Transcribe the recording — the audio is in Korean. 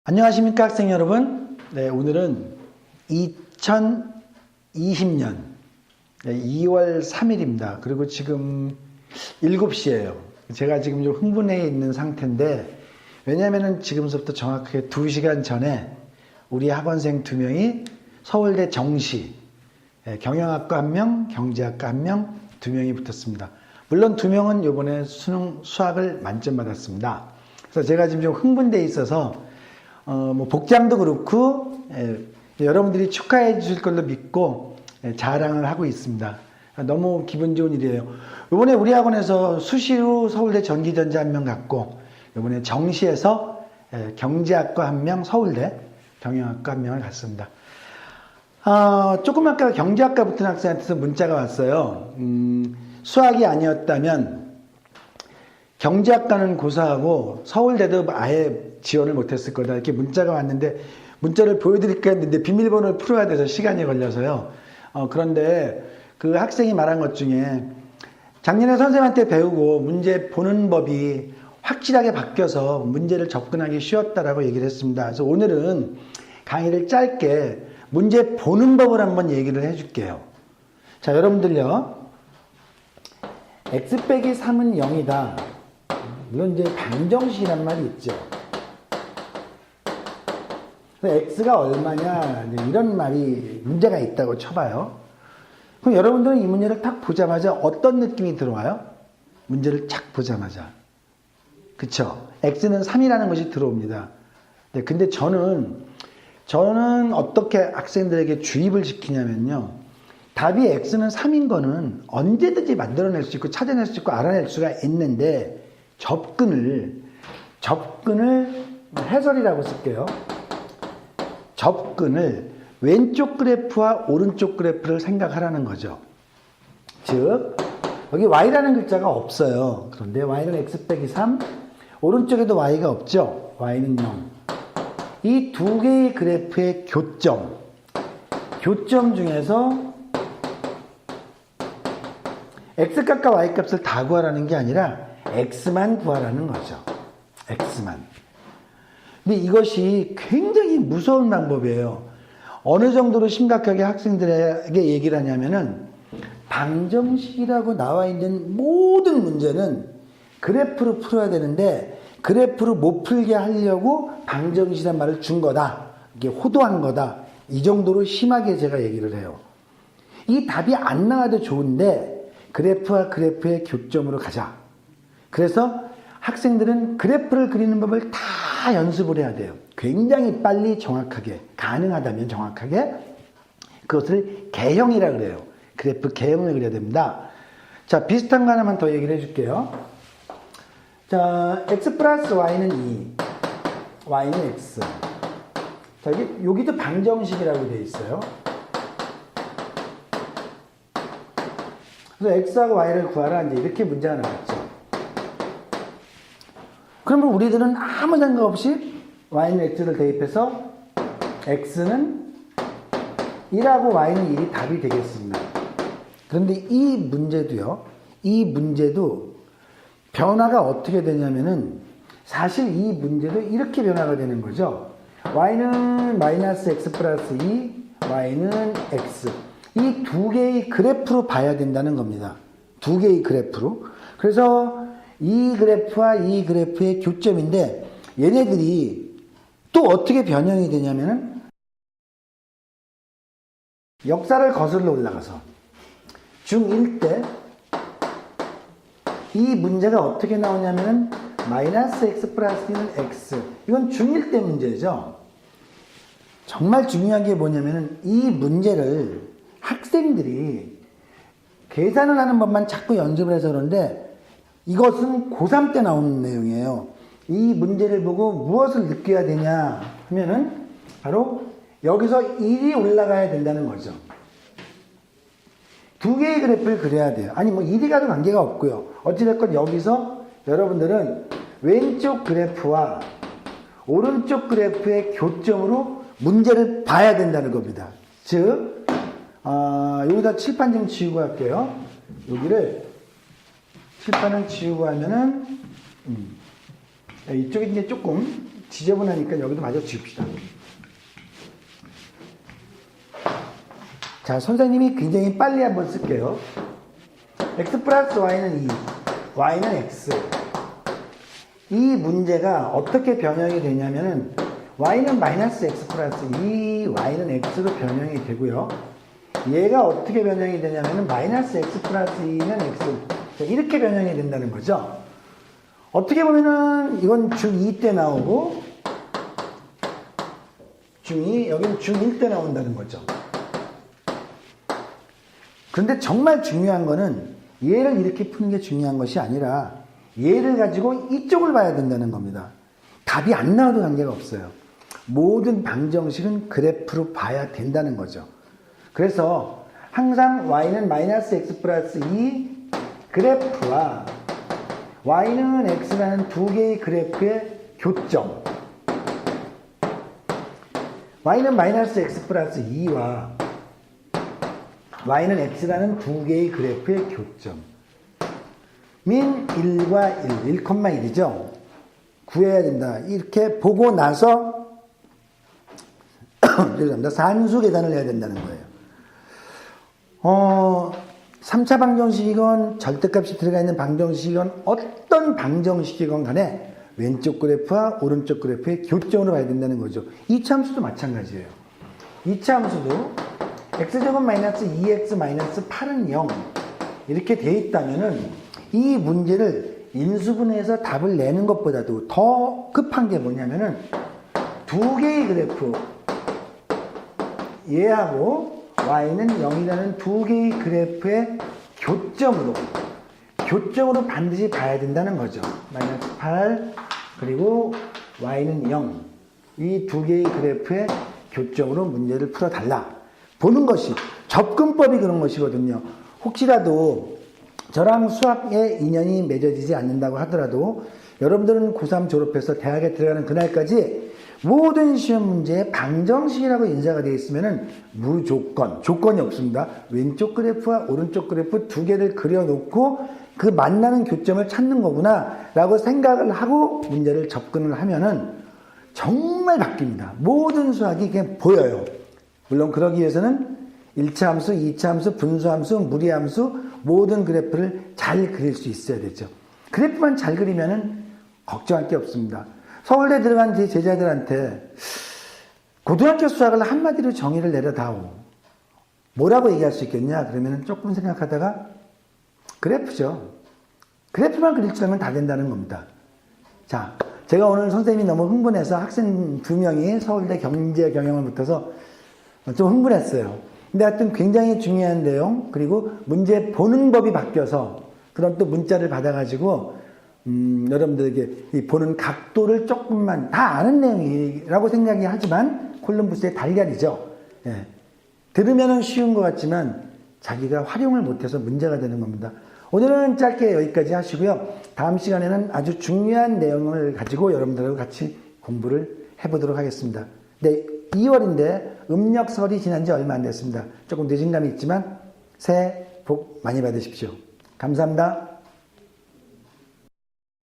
안녕하십니까 학생 여러분. 네, 오늘은 2020년 2월 3일입니다. 그리고 지금 7시예요. 제가 지금 좀 흥분해 있는 상태인데, 왜냐면은 지금부터 정확하게 2시간 전에 우리 학원생 2명이 서울대 정시, 경영학과 1명, 경제학과 1명, 2명이 붙었습니다. 물론 2명은 이번에 수능 수학을 만점 받았습니다. 그래서 제가 지금 좀 흥분돼 있어서 복장도 그렇고, 여러분들이 축하해 주실 걸로 믿고, 자랑을 하고 있습니다. 너무 기분 좋은 일이에요. 이번에 우리 학원에서 수시로 서울대 전기전자 1명 갔고, 이번에 정시에서 경제학과 1명, 서울대 경영학과 1명을 갔습니다. 조금 아까 경제학과 붙은 학생한테서 문자가 왔어요. 수학이 아니었다면 경제학과는 고사하고 서울대도 아예 지원을 못했을 거다, 이렇게 문자가 왔는데, 문자를 보여드릴까 했는데 비밀번호를 풀어야 돼서 시간이 걸려서요. 그런데 그 학생이 말한 것 중에 작년에 선생님한테 배우고 문제 보는 법이 확실하게 바뀌어서 문제를 접근하기 쉬웠다라고 얘기를 했습니다. 그래서 오늘은 강의를 짧게 문제 보는 법을 한번 얘기를 해줄게요. 자, 여러분들요, x 빼기 3은 0이다. 물론 이제 방정식이란 말이 있죠. x가 얼마냐, 이런 말이 문제가 있다고 쳐봐요. 그럼 여러분들은 이 문제를 딱 보자마자 어떤 느낌이 들어와요? 문제를 착 보자마자. 그쵸? x는 3이라는 것이 들어옵니다. 네, 근데 저는 어떻게 학생들에게 주입을 시키냐면요, 답이 x는 3인 거는 언제든지 만들어낼 수 있고 찾아낼 수 있고 알아낼 수가 있는데, 접근을 해설이라고 쓸게요. 접근을 왼쪽 그래프와 오른쪽 그래프를 생각하라는 거죠. 즉, 여기 y라는 글자가 없어요. 그런데 y는 x 빼기 3, 오른쪽에도 y가 없죠. y는 0. 이 두 개의 그래프의 교점 중에서 x값과 y값을 다 구하라는 게 아니라 x만 구하라는 거죠. x만. 근데 이것이 굉장히 무서운 방법이에요. 어느 정도로 심각하게 학생들에게 얘기를 하냐면은, 방정식이라고 나와 있는 모든 문제는 그래프로 풀어야 되는데, 그래프로 못 풀게 하려고 방정식이란 말을 준 거다. 이게 호도한 거다. 이 정도로 심하게 제가 얘기를 해요. 이 답이 안 나와도 좋은데 그래프와 그래프의 교점으로 가자. 그래서 학생들은 그래프를 그리는 법을 다 연습을 해야 돼요. 굉장히 빨리, 정확하게, 가능하다면 정확하게. 그것을 개형이라 그래요. 그래프 개형을 그려야 됩니다. 자, 비슷한 거 하나만 더 얘기를 해줄게요. 자, x 플러스 y는 2, y는 x. 자, 여기도 방정식이라고 되어 있어요. 그래서 x하고 y를 구하라, 이제 이렇게 문제가 나왔죠. 그러면 우리들은 아무 생각 없이 y는 x를 대입해서 x는 1하고 y는 1이 답이 되겠습니다. 그런데 이 문제도 변화가 어떻게 되냐면은, 사실 이 문제도 이렇게 변화가 되는 거죠. y는 마이너스 x 플러스 2, y는 x. 이 두 개의 그래프로 봐야 된다는 겁니다. 두 개의 그래프로. 그래서 이 그래프와 이 그래프의 교점인데, 얘네들이 또 어떻게 변형이 되냐면은, 역사를 거슬러 올라가서 중1 때 이 문제가 어떻게 나오냐면은 마이너스 x 플러스 2는 x. 이건 중1 때 문제죠. 정말 중요한 게 뭐냐면은, 이 문제를 학생들이 계산을 하는 법만 자꾸 연습을 해서 그런데, 이것은 고3 때 나오는 내용이에요. 이 문제를 보고 무엇을 느껴야 되냐 하면은, 바로 여기서 1이 올라가야 된다는 거죠. 두 개의 그래프를 그려야 돼요. 아니, 1이 가도 관계가 없고요. 어찌됐건 여기서 여러분들은 왼쪽 그래프와 오른쪽 그래프의 교점으로 문제를 봐야 된다는 겁니다. 즉, 여기다 칠판 좀 지우고 할게요. 여기를 칠판을 지우고 하면은, 이쪽에 이제 조금 지저분하니까 여기도 마저 지웁시다. 자, 선생님이 굉장히 빨리 한번 쓸게요. x 플러스 y는 2, y는 x. 이 문제가 어떻게 변형이 되냐면은 y는 마이너스 x 플러스 2, y는 x로 변형이 되고요. 얘가 어떻게 변형이 되냐면은 마이너스 x 플러스 2는 x. 자, 이렇게 변형이 된다는 거죠. 어떻게 보면은 이건 중2 때 나오고 중2, 여기는 중1 때 나온다는 거죠. 그런데 정말 중요한 거는 얘를 이렇게 푸는 게 중요한 것이 아니라 얘를 가지고 이쪽을 봐야 된다는 겁니다. 답이 안 나와도 관계가 없어요. 모든 방정식은 그래프로 봐야 된다는 거죠. 그래서 항상 y는 마이너스 x 플러스 2 그래프와 y는 x라는 두 개의 그래프의 교점, y는 마이너스 x 플러스 2와 y는 x라는 두 개의 그래프의 교점 민 1과 1, 1,1이죠. 구해야 된다. 이렇게 보고 나서 산수 계산을 해야 된다는 거예요. 3차 방정식이건 절대값이 들어가 있는 방정식이건 어떤 방정식이건 간에 왼쪽 그래프와 오른쪽 그래프의 교점으로 봐야 된다는 거죠. 2차 함수도 마찬가지예요. 2차 함수도 x제곱 마이너스 2x 마이너스 8은 0 이렇게 돼 있다면은 이 문제를 인수분해해서 답을 내는 것보다도 더 급한 게 뭐냐면은 두 개의 그래프 얘하고 y는 0이라는 두 개의 그래프의 교점으로 반드시 봐야 된다는 거죠. 마이너스 8 그리고 y는 0 이 두 개의 그래프의 교점으로 문제를 풀어달라 보는 것이 접근법이 그런 것이거든요. 혹시라도 저랑 수학에 인연이 맺어지지 않는다고 하더라도 여러분들은 고3 졸업해서 대학에 들어가는 그날까지 모든 시험 문제에 방정식이라고 인사가 되어 있으면 무조건, 조건이 없습니다. 왼쪽 그래프와 오른쪽 그래프 두 개를 그려놓고 그 만나는 교점을 찾는 거구나 라고 생각을 하고 문제를 접근을 하면은 정말 바뀝니다. 모든 수학이 그냥 보여요. 물론 그러기 위해서는 1차 함수, 2차 함수, 분수함수, 무리함수 모든 그래프를 잘 그릴 수 있어야 되죠. 그래프만 잘 그리면은 걱정할 게 없습니다. 서울대 들어간 제 제자들한테 고등학교 수학을 한마디로 정의를 내려다오. 뭐라고 얘기할 수 있겠냐? 그러면 조금 생각하다가 그래프죠. 그래프만 그릴 줄 알면 다 된다는 겁니다. 자, 제가 오늘 선생님이 너무 흥분해서 학생 2명이 서울대 경제 경영을 붙어서 좀 흥분했어요. 근데 하여튼 굉장히 중요한 내용, 그리고 문제 보는 법이 바뀌어서 그런 또 문자를 받아가지고 여러분들에게 이 보는 각도를 조금만 다 아는 내용이라고 생각이 하지만 콜럼버스의 달걀이죠. 예. 들으면 쉬운 것 같지만 자기가 활용을 못해서 문제가 되는 겁니다. 오늘은 짧게 여기까지 하시고요. 다음 시간에는 아주 중요한 내용을 가지고 여러분들하고 같이 공부를 해보도록 하겠습니다. 네, 2월인데 음력설이 지난 지 얼마 안 됐습니다. 조금 늦은 감이 있지만 새해 복 많이 받으십시오. 감사합니다.